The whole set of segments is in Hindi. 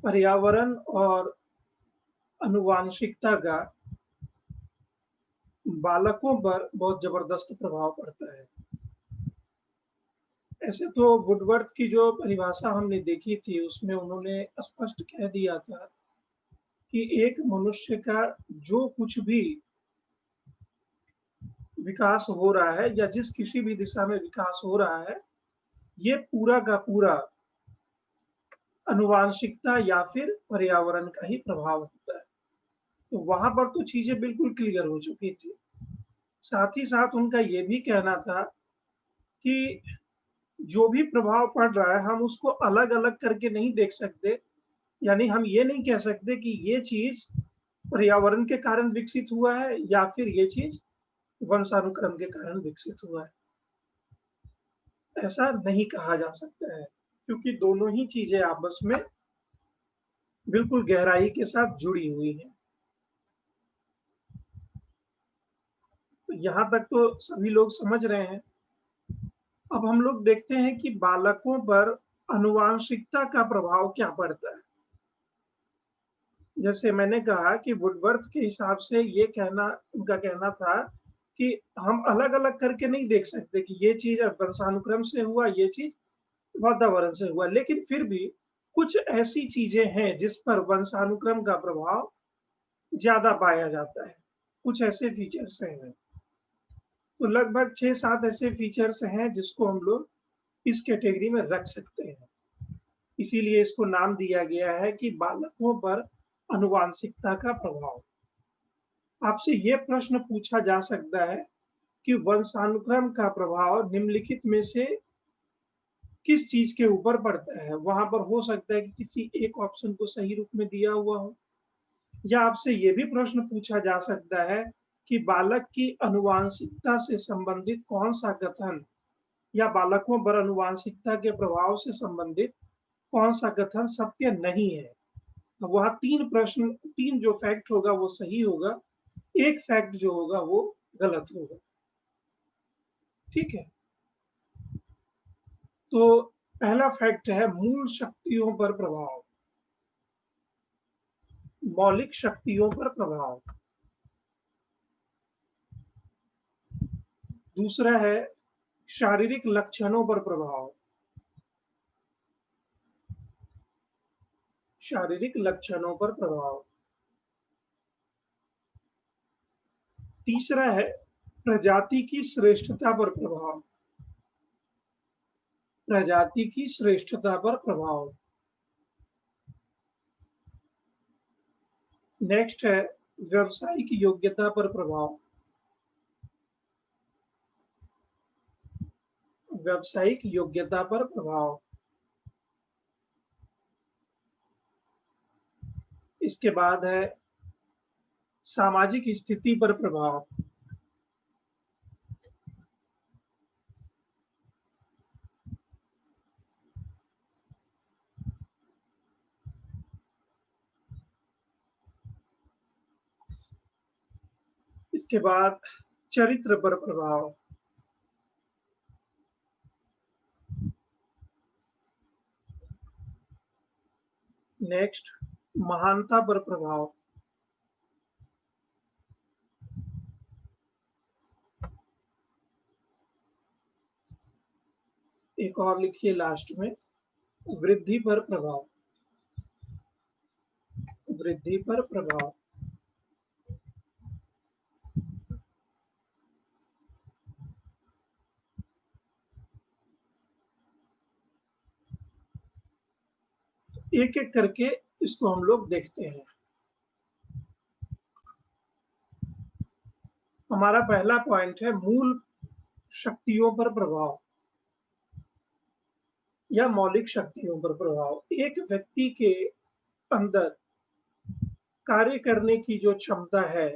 पर्यावरण और आनुवांशिकता का बालकों पर बहुत ज़बरदस्त प्रभाव पड़ता है। ऐसे तो वुडवर्थ की जो परिभाषा हमने देखी थी, उसमें उन्होंने स्पष्ट कह दिया था कि एक मनुष्य का जो कुछ भी विकास हो रहा है या जिस किसी भी दिशा में विकास हो रहा है, ये पूरा का पूरा आनुवांशिकता या फिर पर्यावरण का ही प्रभाव होता है। तो वहाँ पर तो चीज़ें बिल्कुल क्लियर हो चुकी थी। साथ ही साथ उनका ये भी कहना था कि जो भी प्रभाव पड़ रहा है, हम उसको अलग-अलग करके नहीं देख सकते। यानी हम ये नहीं कह सकते कि ये चीज़ पर्यावरण के कारण विकसित हुआ है या फिर ये चीज़ वंशानुक्रम के कारण विकसित हुआ है। ऐसा नहीं कहा जा सकता है, क्योंकि दोनों ही चीज़ें आपस में बिल्कुल गहराई के साथ जुड़ी हुई हैं। तो यहाँ तक तो सभी लोग समझ रहे हैं। अब हम लोग देखते हैं कि बालकों पर आनुवांशिकता का प्रभाव क्या पड़ता है। जैसे मैंने कहा कि वुडवर्थ के हिसाब से ये कहना उनका कहना था कि हम अलग-अलग करके नहीं देख सकते कि ये चीज़ वंशानुक्रम से हुआ, ये चीज़ वातावरण से हुआ। लेकिन फिर भी कुछ ऐसी चीज़ें हैं जिस पर वंशानुक्रम का प्रभाव ज़्यादा पाया जाता है। कुछ ऐसे फीचर्स हैं। तो लगभग 6-7 ऐसे फीचर्स हैं जिसको हम लोग इस कैटेगरी में रख सकते हैं। इसीलिए इसको नाम दिया गया है कि बालकों पर आनुवांशिकता का प्रभाव। आपसे ये प्रश्न पूछा जा सकता है कि वंशानुक्रम का प्रभाव निम्नलिखित में से किस चीज़ के ऊपर पड़ता है? वहाँ पर हो सकता है कि किसी एक ऑप्शन को सही रूप में दिया हुआ हो, या आपसे ये भी प्रश्न पूछा जा सकता है कि बालक की आनुवांशिकता से संबंधित कौन-सा कथन या बालकों पर आनुवांशिकता के प्रभाव से संबंधित कौन-सा कथन सत्य नहीं है। तो वहाँ 3 जो फैक्ट होगा वो सही होगा, 1 फैक्ट जो होगा वो गलत होगा। ठीक है? तो पहला फैक्ट है मूल शक्तियों पर प्रभाव, मौलिक शक्तियों पर प्रभाव। दूसरा है शारीरिक लक्षणों पर प्रभाव, शारीरिक लक्षणों पर प्रभाव। तीसरा है प्रजाति की श्रेष्ठता पर प्रभाव, प्रजाति की श्रेष्ठता पर प्रभाव। नेक्स्ट है व्यावसायिक योग्यता पर प्रभाव, व्यावसायिक योग्यता पर प्रभाव। इसके बाद है सामाजिक स्थिति पर प्रभाव, इसके बाद चरित्र पर प्रभाव, नेक्स्ट महानता पर प्रभाव, एक और लिखिए लास्ट में वृद्धि पर प्रभाव, वृद्धि पर प्रभाव। एक-एक करके इसको हम लोग देखते हैं। हमारा पहला पॉइंट है मूल शक्तियों पर प्रभाव या मौलिक शक्तियों पर प्रभाव। एक व्यक्ति के अंदर कार्य करने की जो क्षमता है,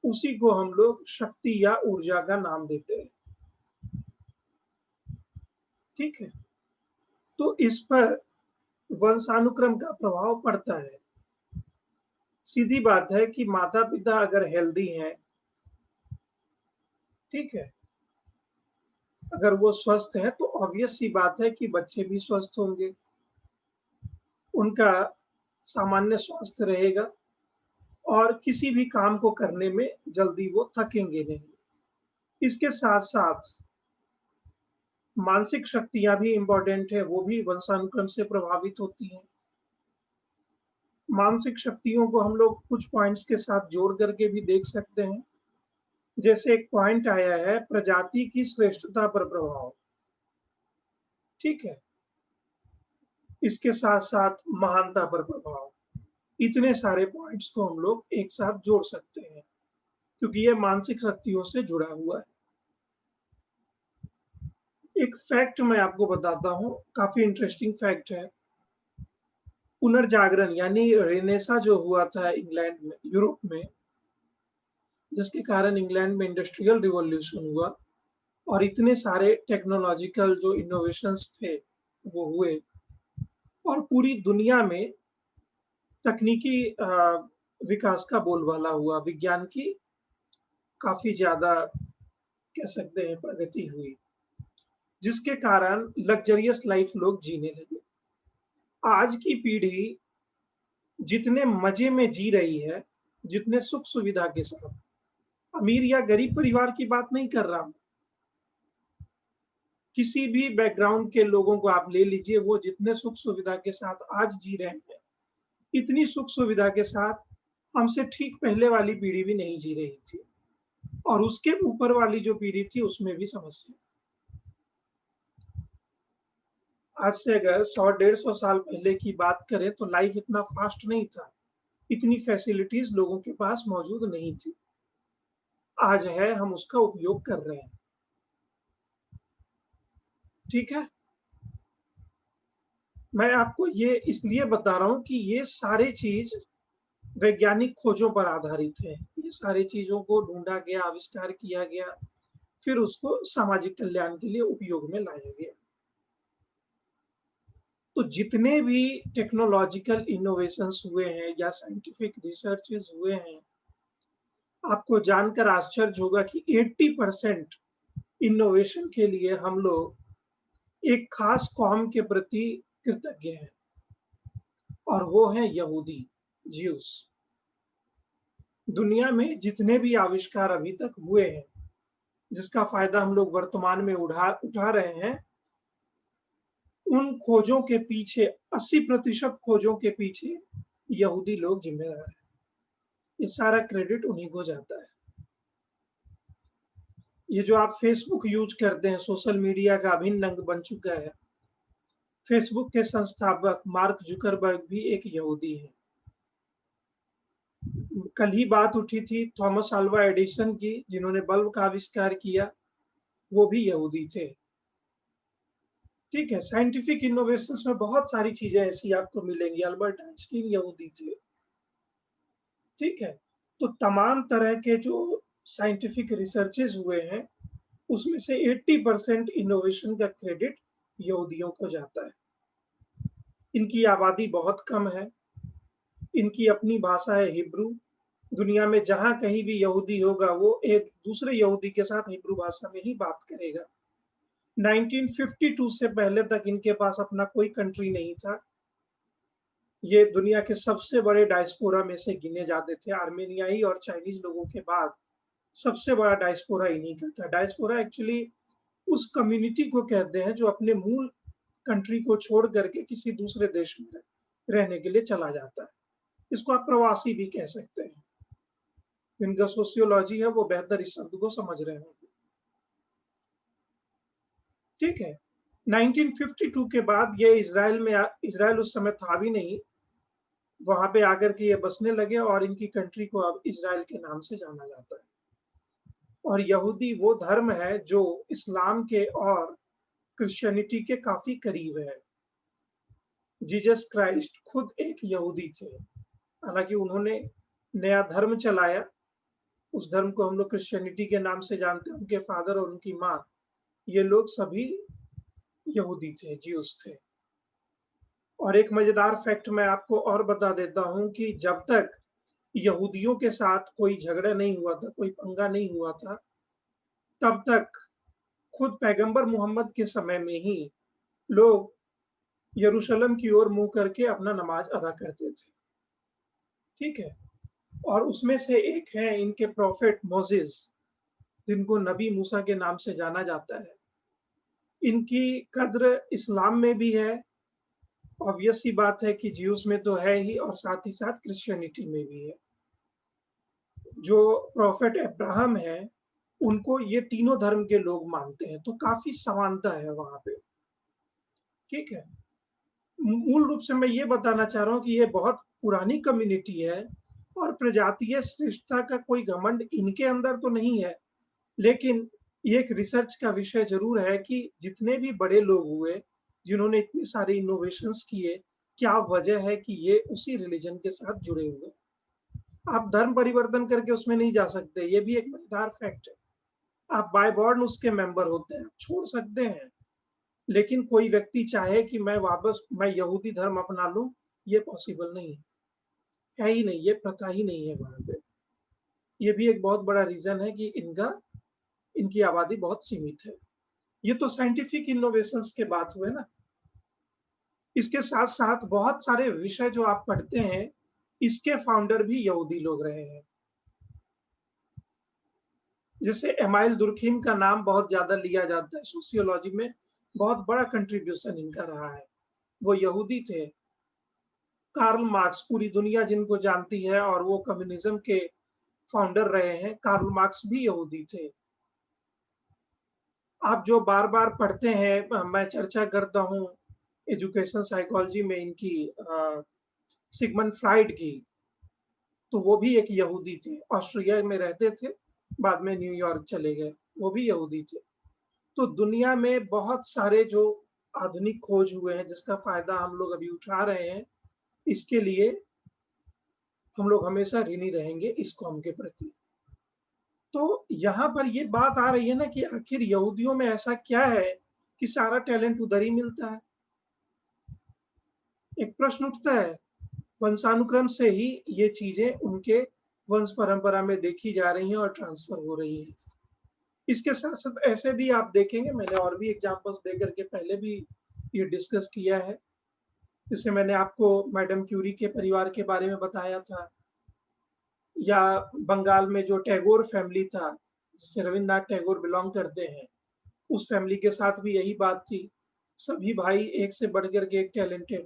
उसी को हम लोग शक्ति या ऊर्जा का नाम देते हैं। ठीक है? तो इस पर वंशानुक्रम का प्रभाव पड़ता है। सीधी बात है कि माता-पिता अगर हेल्दी हैं, ठीक है? अगर वो स्वस्थ हैं तो ऑब्वियस सी बात है कि बच्चे भी स्वस्थ होंगे। उनका सामान्य स्वास्थ्य रहेगा और किसी भी काम को करने में जल्दी वो थकेंगे नहीं। इसके साथ-साथ मानसिक शक्तियाँ भी इम्पोर्टेंट है, वो भी वंशानुक्रम से प्रभावित होती हैं। मानसिक शक्तियों को हम लोग कुछ पॉइंट्स के साथ जोड़ करके भी देख सकते हैं। जैसे एक पॉइंट आया है प्रजाति की श्रेष्ठता पर प्रभाव, ठीक है? इसके साथ-साथ महानता पर प्रभाव। इतने सारे पॉइंट्स को हम लोग एक साथ जोड़ सकते हैं, क्योंकि ये मानसिक शक्तियों से जुड़ा हुआ है। एक फैक्ट मैं आपको बताता हूँ, काफ़ी इंटरेस्टिंग फैक्ट है। पुनर्जागरण यानी रेनेसां जो हुआ था इंग्लैंड में, यूरोप में, जिसके कारण इंग्लैंड में इंडस्ट्रियल रिवॉल्यूशन हुआ और इतने सारे टेक्नोलॉजिकल जो इनोवेशंस थे, वो हुए और पूरी दुनिया में तकनीकी विकास का बोलबाला हुआ। विज्ञान की काफ़ी ज़्यादा कह सकते हैं प्रगति हुई, जिसके कारण लग्ज़रियस लाइफ़ लोग जीने लगे। आज की पीढ़ी जितने मज़े में जी रही है, जितने सुख-सुविधा के साथ, अमीर या गरीब परिवार की बात नहीं कर रहा हूँ। किसी भी बैकग्राउंड के लोगों को आप ले लीजिए, वो जितने सुख-सुविधा के साथ आज जी रहे हैं, इतनी सुख-सुविधा के साथ हमसे ठीक पहले वाली पीढ़ी भी नहीं जी रही थी और उसके ऊपर वाली जो पीढ़ी थी, उसमें भी समस्या। आज से अगर 100 डेढ़ 100 साल पहले की बात करें तो लाइफ इतना फास्ट नहीं था, इतनी फैसिलिटीज़ लोगों के पास मौजूद नहीं थी। आज है, हम उसका उपयोग कर रहे हैं, ठीक है? मैं आपको ये इसलिए बता रहा हूँ कि ये सारी चीज़ वैज्ञानिक खोजों पर आधारित है। ये सारी चीज़ों को ढूँढा गया, आविष्कार किया गया, फिर उसको सामाजिक कल्याण के लिए उपयोग में लाया गया। तो जितने भी टेक्नोलॉजिकल इनोवेशंस हुए हैं या साइंटिफिक रिसर्चेज़ हुए हैं, आपको जानकर आश्चर्य होगा कि 80% इनोवेशन के लिए हम लोग एक खास कौम के प्रति कृतज्ञ हैं और वो हैं यहूदी, ज्यूस। दुनिया में जितने भी आविष्कार अभी तक हुए हैं, जिसका फ़ायदा हम लोग वर्तमान में उठा रहे हैं, उन खोजों के पीछे 80% खोजों के पीछे यहूदी लोग ज़िम्मेदार हैं। ये सारा क्रेडिट उन्हीं को जाता है। ये जो आप फ़ेसबुक यूज़ करते हैं, सोशल मीडिया का अभिन्न अंग बन चुका है। फ़ेसबुक के संस्थापक मार्क ज़ुकरबर्ग भी एक यहूदी हैं। कल ही बात उठी थी थॉमस अल्वा एडिसन की, जिन्होंने बल्ब का आविष्कार किया, वो भी यहूदी थे। ठीक है, साइंटिफिक इनोवेशंस में बहुत सारी चीज़ें ऐसी आपको मिलेंगी। अल्बर्ट आइंस्टीन यहूदी थे, ठीक है? तो तमाम तरह के जो साइंटिफिक रिसर्चेज़ हुए हैं, उसमें से 80% इनोवेशन का क्रेडिट यहूदियों को जाता है। इनकी आबादी बहुत कम है, इनकी अपनी भाषा है हिब्रू। दुनिया में जहाँ कहीं भी यहूदी होगा, वो एक दूसरे यहूदी के साथ हिब्रू भाषा में ही बात करेगा। 1952 से पहले तक इनके पास अपना कोई कंट्री नहीं था। ये दुनिया के सबसे बड़े डायस्पोरा में से गिने जाते थे। आर्मेनियाई और चाइनीज़ लोगों के बाद सबसे बड़ा डायस्पोरा इन्हीं का था। डायस्पोरा एक्चुअली उस कम्युनिटी को कहते हैं जो अपने मूल कंट्री को छोड़ करके किसी दूसरे देश में रहने के लिए चला जाता है। इसको आप प्रवासी भी कह सकते हैं। जिनका सोशियोलॉजी है वो बेहतर इस शब्द को समझ रहे होंगे। ठीक है। 1952 के बाद ये इज़राइल उस समय था भी नहीं, वहाँ पे आकर के ये बसने लगे और इनकी कंट्री को अब इज़राइल के नाम से जाना जाता है। और यहूदी वो धर्म है जो इस्लाम के और क्रिश्चियनिटी के काफ़ी करीब है। जीसस क्राइस्ट खुद एक यहूदी थे। हालाँकि उन्होंने नया धर्म चलाया, उस धर्म को हम लोग क्रिश्चियनिटी के नाम से जानते हैं। उनके फादर और उनकी माँ, ये लोग सभी यहूदी थे, ज्यूस थे। और एक मज़ेदार फैक्ट मैं आपको और बता देता हूँ कि जब तक यहूदियों के साथ कोई झगड़ा नहीं हुआ था, कोई पंगा नहीं हुआ था, तब तक खुद पैगंबर मोहम्मद के समय में ही लोग यरूशलेम की ओर मुँह करके अपना नमाज़ अदा करते थे, ठीक है? और उसमें से एक हैं इनके प्रॉफ़ेट मोसेस, जिनको नबी मूसा के नाम से जाना जाता है। इनकी कद्र इस्लाम में भी है, ऑब्वियस सी बात है कि ज्यूज़ में तो है ही और साथ ही साथ क्रिश्चियनिटी में भी है। जो प्रॉफ़ेट अब्राहम हैं, उनको ये तीनों धर्म के लोग मानते हैं, तो काफ़ी समानता है वहाँ पे, ठीक है? मूल रूप से मैं ये बताना चाह रहा हूँ कि ये बहुत पुरानी कम्युनिटी है और प्रजातीय श्रेष्ठता का कोई घमंड इनके अंदर तो नहीं है, लेकिन ये एक रिसर्च का विषय ज़रूर है कि जितने भी बड़े लोग हुए, जिन्होंने इतने सारे इनोवेशंस किए, क्या वजह है कि ये उसी रिलिजन के साथ जुड़े हुए? आप धर्म परिवर्तन करके उसमें नहीं जा सकते, ये भी एक मज़ेदार फैक्ट है। आप बाय बॉर्न उसके मेंबर होते हैं, आप छोड़ सकते हैं, लेकिन कोई व्यक्ति चाहे कि मैं यहूदी धर्म अपना लूँ, ये पॉसिबल नहीं है ही नहीं, ये प्रथा ही नहीं है वहाँ पे। ये भी एक बहुत बड़ा रीज़न है कि इनकी आबादी बहुत सीमित है। ये तो साइंटिफिक इनोवेशंस के बात हुए ना। इसके साथ-साथ बहुत सारे विषय जो आप पढ़ते हैं, इसके फाउंडर भी यहूदी लोग रहे हैं। जैसे एमाइल दुर्खिम का नाम बहुत ज़्यादा लिया जाता है सोशियोलॉजी में, बहुत बड़ा कंट्रीब्यूशन इनका रहा है। वो यहूदी थे। कार्ल मार्क्स पूरी दुनिया जिनको जानती है और वो कम्युनिज़्म के फाउंडर रहे हैं, कार्ल मार्क्स भी यहूदी थे। आप जो बार-बार पढ़ते हैं मैं चर्चा करता हूँ एजुकेशन साइकोलॉजी में इनकी सिगमंड फ्राइड की, तो वो भी एक यहूदी थे। ऑस्ट्रिया में रहते थे, बाद में न्यूयॉर्क चले गए, वो भी यहूदी थे। तो दुनिया में बहुत सारे जो आधुनिक खोज हुए हैं, जिसका फ़ायदा हम लोग अभी उठा रहे हैं, इसके लिए हम लोग हमेशा ऋणी रहेंगे इस कौम के प्रति। तो यहाँ पर ये बात आ रही है ना कि आखिर यहूदियों में ऐसा क्या है कि सारा टैलेंट उधर ही मिलता है? एक प्रश्न उठता है, वंशानुक्रम से ही ये चीज़ें उनके वंश परंपरा में देखी जा रही हैं और ट्रांसफ़र हो रही हैं। इसके साथ-साथ ऐसे भी आप देखेंगे मैंने और भी एग्ज़ाम्पल्स दे कर के पहले भी ये डिस्कस किया है। जैसे मैंने आपको मैडम क्यूरी के परिवार के बारे में बताया था या बंगाल में जो टैगोर फैमिली था, जिससे रवीन्द्रनाथ टैगोर बिलॉन्ग करते हैं, उस फैमिली के साथ भी यही बात थी। सभी भाई एक से बढ़ कर के एक टैलेंटेड,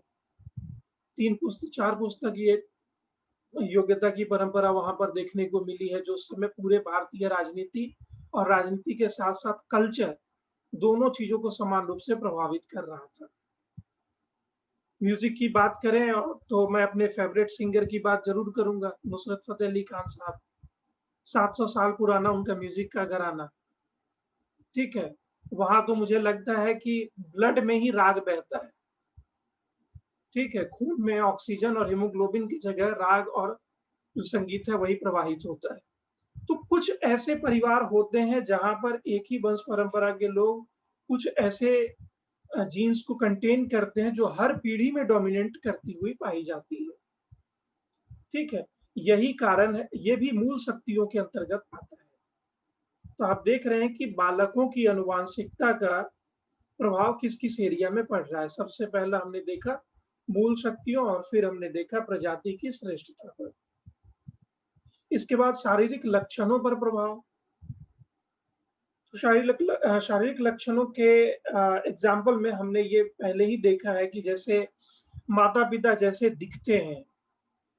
3 पुस्त 4 पुस्तक ये योग्यता की परंपरा वहाँ पर देखने को मिली है, जो उस समय पूरे भारतीय राजनीति और राजनीति के साथ-साथ कल्चर, दोनों चीज़ों को समान रूप से प्रभावित कर रहा था। म्यूज़िक की बात करें तो मैं अपने फ़ेवरेट सिंगर की बात ज़रूर करूँगा, नुसरत फ़तेह अली खान साहब। 700 साल पुराना उनका म्यूज़िक का घराना, ठीक है? वहाँ तो मुझे लगता है कि ब्लड में ही राग बहता है, ठीक है? खून में ऑक्सीजन और हीमोग्लोबिन की जगह राग और जो संगीत है वही प्रवाहित होता है। तो कुछ ऐसे परिवार होते हैं जहाँ पर एक ही वंश परंपरा के लोग कुछ ऐसे जीन्स को कंटेन करते हैं जो हर पीढ़ी में डोमिनेंट करती हुई पाई जाती है, ठीक है? यही कारण है, ये भी मूल शक्तियों के अंतर्गत आता है। तो आप देख रहे हैं कि बालकों की आनुवांशिकता का प्रभाव किस-किस एरिया में पड़ रहा है। सबसे पहला हमने देखा मूल शक्तियों और फिर हमने देखा प्रजाति की श्रेष्ठता पर। इसके बाद शारीरिक लक्षणों पर प्रभाव। तो शारीरिक लक्षणों के एग्ज़ाम्पल में हमने ये पहले ही देखा है कि जैसे माता-पिता जैसे दिखते हैं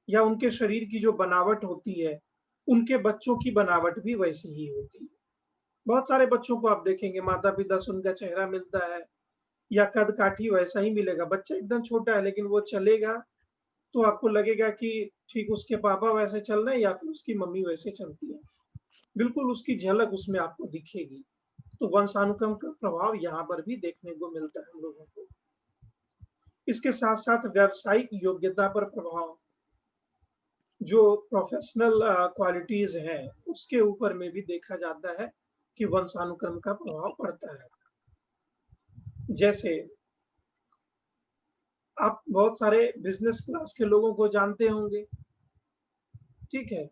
या उनके शरीर की जो बनावट होती है, उनके बच्चों की बनावट भी वैसी ही होती है। बहुत सारे बच्चों को आप देखेंगे माता-पिता से उनका चेहरा मिलता है या कद-काठी वैसा ही मिलेगा। बच्चा एकदम छोटा है लेकिन वो चलेगा तो आपको लगेगा कि ठीक उसके पापा वैसे चल रहे हैं या फिर उसकी मम्मी वैसे चलती है। बिल्कुल उसकी झलक उसमें आपको दिखेगी। तो वंशानुक्रम का प्रभाव यहाँ पर भी देखने को मिलता है हम लोगों को। इसके साथ-साथ व्यावसायिक योग्यता पर प्रभाव, जो प्रोफ़ेशनल क्वालिटीज़ हैं, उसके ऊपर में भी देखा जाता है कि वंशानुक्रम का प्रभाव पड़ता है। जैसे आप बहुत सारे बिज़नेस क्लास के लोगों को जानते होंगे, ठीक है?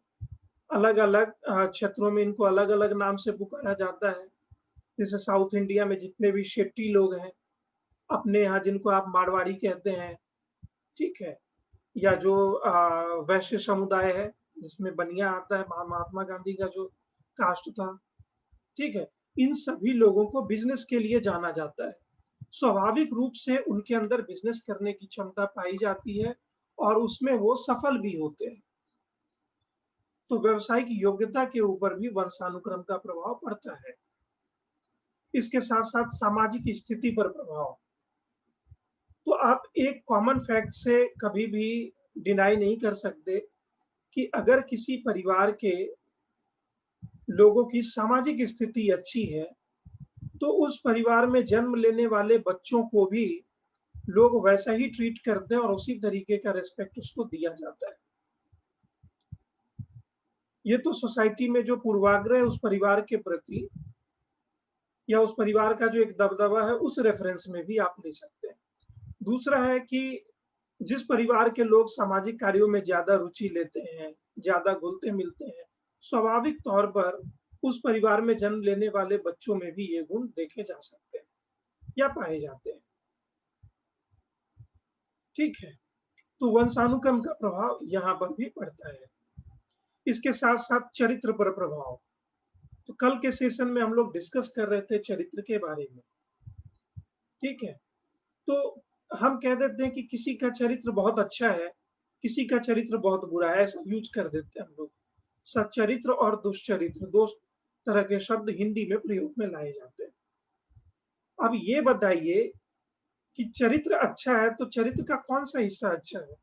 अलग-अलग क्षेत्रों में इनको अलग-अलग नाम से पुकारा जाता है। जैसे साउथ इंडिया में जितने भी शेट्टी लोग हैं, अपने यहाँ जिनको आप मारवाड़ी कहते हैं, ठीक है? या जो वैश्य समुदाय है, जिसमें बनिया आता है, महात्मा गांधी का जो कास्ट था, ठीक है? इन सभी लोगों को बिज़नेस के लिए जाना जाता है। स्वाभाविक रूप से उनके अंदर बिज़नेस करने की क्षमता पाई जाती है और उसमें वो सफल भी होते हैं। तो व्यावसायिक योग्यता के ऊपर भी वंशानुक्रम का प्रभाव पड़ता है। इसके साथ-साथ सामाजिक स्थिति पर प्रभाव। तो आप एक कॉमन फैक्ट से कभी भी डिनाई नहीं कर सकते कि अगर किसी परिवार के लोगों की सामाजिक स्थिति अच्छी है, तो उस परिवार में जन्म लेने वाले बच्चों को भी लोग वैसा ही ट्रीट करते हैं और उसी तरीके का रिस्पेक्ट उसको दिया जाता है। ये तो सोसाइटी में जो पूर्वाग्रह है उस परिवार के प्रति या उस परिवार का जो एक दबदबा है, उस रेफरेंस में भी आप ले सकते हैं। दूसरा है कि जिस परिवार के लोग सामाजिक कार्यों में ज़्यादा रुचि लेते हैं, ज़्यादा घुलते-मिलते हैं, स्वाभाविक तौर पर उस परिवार में जन्म लेने वाले बच्चों में भी ये गुण देखे जा सकते हैं या पाए जाते हैं। ठीक है? तो वंशानुक्रम का प्रभाव यहाँ पर भी पड़ता है। इसके साथ-साथ चरित्र पर प्रभाव। तो कल के सेशन में हम लोग डिस्कस कर रहे थे चरित्र के बारे में, ठीक है? तो हम कह देते हैं कि किसी का चरित्र बहुत अच्छा है, किसी का चरित्र बहुत बुरा है, ऐसा यूज़ कर देते हैं हम लोग। सच्चरित्र और दुष्चरित्र 2 तरह के शब्द हिंदी में प्रयोग में लाए जाते हैं। अब ये बताइए कि चरित्र अच्छा है, तो चरित्र का कौन-सा हिस्सा अच्छा है?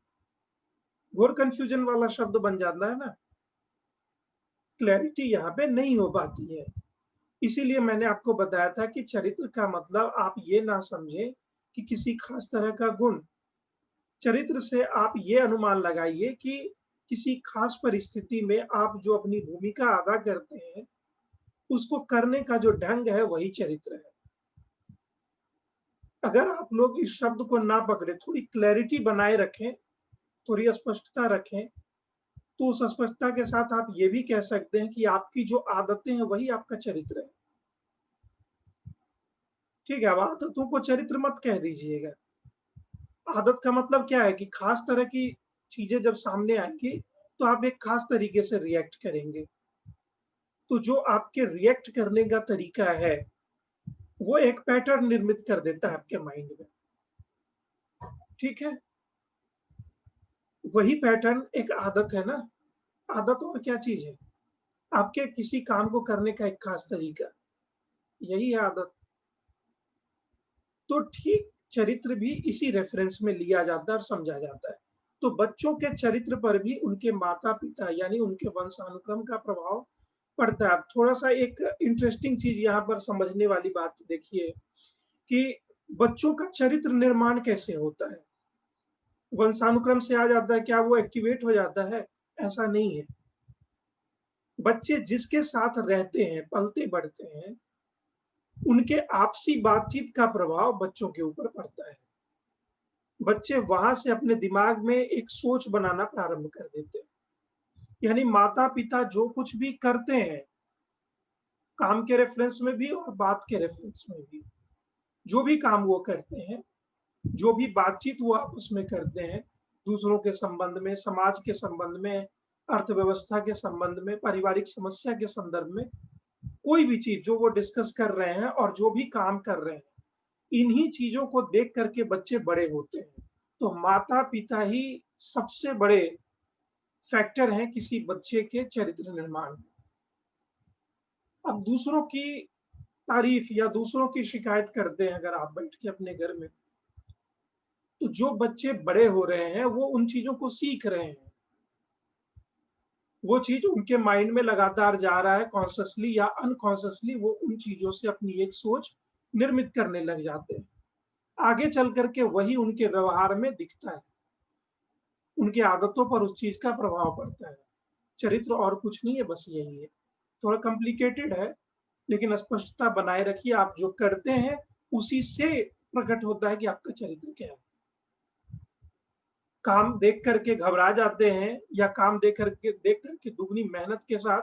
घोर कन्फ्यूजन वाला शब्द बन जाता है ना, क्लैरिटी यहाँ पे नहीं हो पाती है। इसीलिए मैंने आपको बताया था कि चरित्र का मतलब आप ये ना समझें कि किसी खास तरह का गुण। चरित्र से आप ये अनुमान लगाइए कि किसी खास परिस्थिति में आप जो अपनी भूमिका अदा करते हैं, उसको करने का जो ढंग है वही चरित्र है। अगर आप लोग इस शब्द को ना पकड़े, थोड़ी क्लैरिटी बनाए रखें, थोड़ी स्पष्टता रखें, तो उस स्पष्टता के साथ आप ये भी कह सकते हैं कि आपकी जो आदतें हैं वही आपका चरित्र है। ठीक है, अब आदतों को चरित्र मत कह दीजिएगा। आदत का मतलब क्या है कि खास तरह की चीज़ें जब सामने आएँगी, तो आप एक खास तरीके से रिएक्ट करेंगे। तो जो आपके रिएक्ट करने का तरीका है, वो एक पैटर्न निर्मित कर देता है आपके माइंड में, ठीक है? वही पैटर्न एक आदत है ना, आदत और क्या चीज़ है? आपके किसी काम को करने का एक खास तरीका, यही है आदत। तो ठीक चरित्र भी इसी रेफरेंस में लिया जाता है और समझा जाता है। तो बच्चों के चरित्र पर भी उनके माता-पिता यानी उनके वंशानुक्रम का प्रभाव पड़ता है। अब थोड़ा-सा एक इंटरेस्टिंग चीज़ यहाँ पर समझने वाली बात देखिए कि बच्चों का चरित्र निर्माण कैसे होता है? वंशानुक्रम से आ जाता है, क्या वो एक्टिवेट हो जाता है? ऐसा नहीं है। बच्चे जिसके साथ रहते हैं, पलते-बढ़ते हैं, उनके आपसी बातचीत का प्रभाव बच्चों के ऊपर पड़ता है। बच्चे वहाँ से अपने दिमाग में एक सोच बनाना प्रारंभ कर देते हैं। यानी माता-पिता जो कुछ भी करते हैं, काम के रेफ़रेंस में भी और बात के रेफ़रेंस में भी। जो भी काम वो करते हैं, जो भी बातचीत वो आपस में करते हैं, दूसरों के संबंध में, समाज के संबंध में, अर्थव्यवस्था के संबंध में, पारिवारिक समस्या के संदर्भ में, कोई भी चीज़ जो वो डिस्कस कर रहे हैं और जो भी काम कर रहे हैं, इन्हीं चीज़ों को देख कर के बच्चे बड़े होते हैं। तो माता-पिता ही सबसे बड़े फैक्टर हैं किसी बच्चे के चरित्र निर्माण में। अब दूसरों की तारीफ़ या दूसरों की शिकायत करते हैं अगर आप बैठ के अपने घर में, तो जो बच्चे बड़े हो रहे हैं, वो उन चीज़ों को सीख रहे हैं। वो चीज़ उनके माइंड में लगातार जा रहा है कॉन्शियसली या अनकॉन्शियसली वो उन चीज़ों से अपनी एक सोच निर्मित करने लग जाते हैं। आगे चल कर के वही उनके व्यवहार में दिखता है। उनकी आदतों पर उस चीज़ का प्रभाव पड़ता है। चरित्र और कुछ नहीं है, बस यही है। थोड़ा कॉम्प्लिकेटेड है, लेकिन स्पष्टता बनाए रखिए, आप जो करते हैं, उसी से प्रकट होता है कि आपका चरित्र क्या है। काम देख कर के घबरा जाते हैं या काम देख कर के दुगनी मेहनत के साथ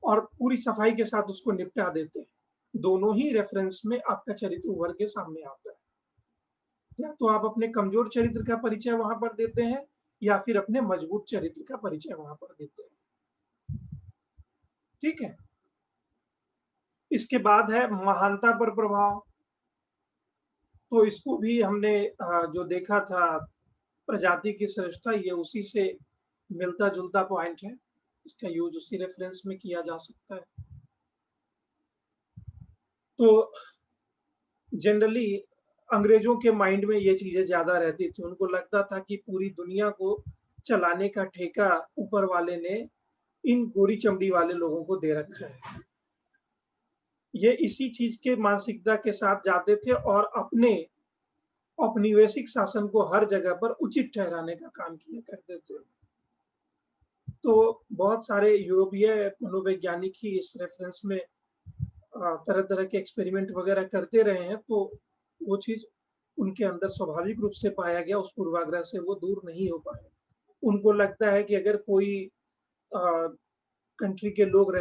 और पूरी सफाई के साथ उसको निपटा देते हैं। दोनों ही रेफ़रेंस में आपका चरित्र उभर के सामने आता है। या तो आप अपने कमजोर चरित्र का परिचय वहाँ पर देते हैं या फिर अपने मजबूत चरित्र का परिचय वहाँ पर देते हैं। ठीक है? इसके बाद है महानता पर प्रभाव। तो इसको भी हमने जो देखा था प्रजाति की श्रेष्ठता, ये उसी से मिलता-जुलता पॉइंट है। इसका यूज़ उसी रेफ़रेंस में किया जा सकता है। तो जनरली अंग्रेज़ों के माइंड में ये चीज़ें ज़्यादा रहती थी। उनको लगता था कि पूरी दुनिया को चलाने का ठेका ऊपर वाले ने इन गोरी चमड़ी वाले लोगों को दे रखा है। ये इसी चीज़ के मानसिकता के साथ जाते थे और अपने औपनिवेशिक शासन को हर जगह पर उचित ठहराने का काम किया करते थे। तो बहुत सारे यूरोपीय मनोवैज्ञानिक ही इस रेफ़रेंस में तरह-तरह के एक्सपेरिमेंट वग़ैरह करते रहे हैं, तो वो चीज़ उनके अंदर स्वाभाविक रूप से पाया गया, उस पूर्वाग्रह से वो दूर नहीं हो पाए। उनको लगता है कि अगर कोई अ, कंट्री के लोग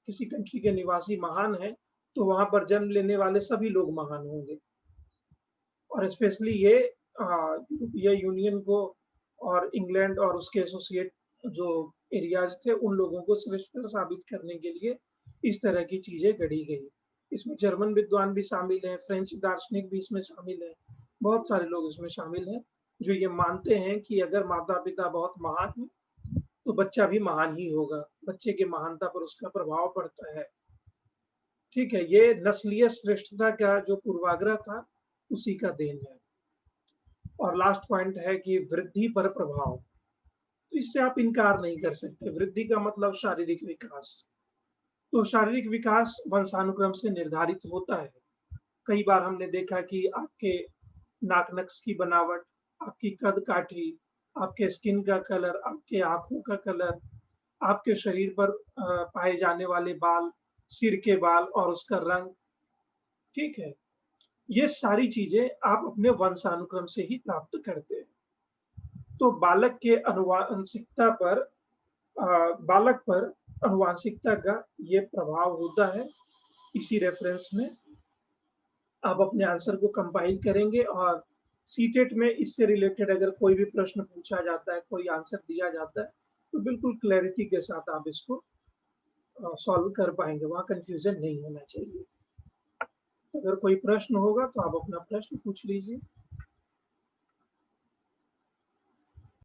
किसी कंट्री के निवासी महान हैं, तो वहाँ पर जन्म लेने वाले सभी लोग महान होंगे। और स्पेशली ये यूरोपीय यूनियन को और इंग्लैंड और उसके एसोसिएट जो एरियाज़ थे, उन लोगों को श्रेष्ठतर साबित करने के लिए इस तरह की चीज़ें गढ़ी गई। इसमें जर्मन विद्वान भी शामिल हैं, फ्रेंच दार्शनिक भी इसमें शामिल हैं, बहुत सारे लोग इसमें शामिल हैं, जो ये मानते हैं कि अगर माता-पिता बहुत महान हैं, तो बच्चा भी महान ही होगा। बच्चे की महानता पर उसका प्रभाव पड़ता है। ठीक है, ये नस्लीय श्रेष्ठता का जो पूर्वाग्रह था, उसी का देन है। और लास्ट पॉइंट है कि वृद्धि पर प्रभाव। तो इससे आप इनकार नहीं कर सकते। वृद्धि का मतलब शारीरिक विकास। तो शारीरिक विकास वंशानुक्रम से निर्धारित होता है। कई बार हमने देखा कि आपके नाक-नक्श की बनावट, आपकी कद-काठी, आपके स्किन का कलर, आपके आँखों का कलर, आपके शरीर पर पाए जाने वाले बाल, सिर के बाल और उसका रंग, ठीक है? ये सारी चीज़ें आप अपने वंशानुक्रम से ही प्राप्त करते हैं। तो बालक पर आनुवांशिकता का ये प्रभाव होता है। इसी रेफ़रेंस में आप अपने आंसर को कंपाइल करेंगे और सीटेट में इससे रिलेटेड अगर कोई भी प्रश्न पूछा जाता है, कोई आंसर दिया जाता है, तो बिल्कुल क्लैरिटी के साथ आप इसको सॉल्व कर पाएँगे, वहाँ कन्फ्यूज़न नहीं होना चाहिए। तो अगर कोई प्रश्न होगा तो आप अपना प्रश्न पूछ लीजिए।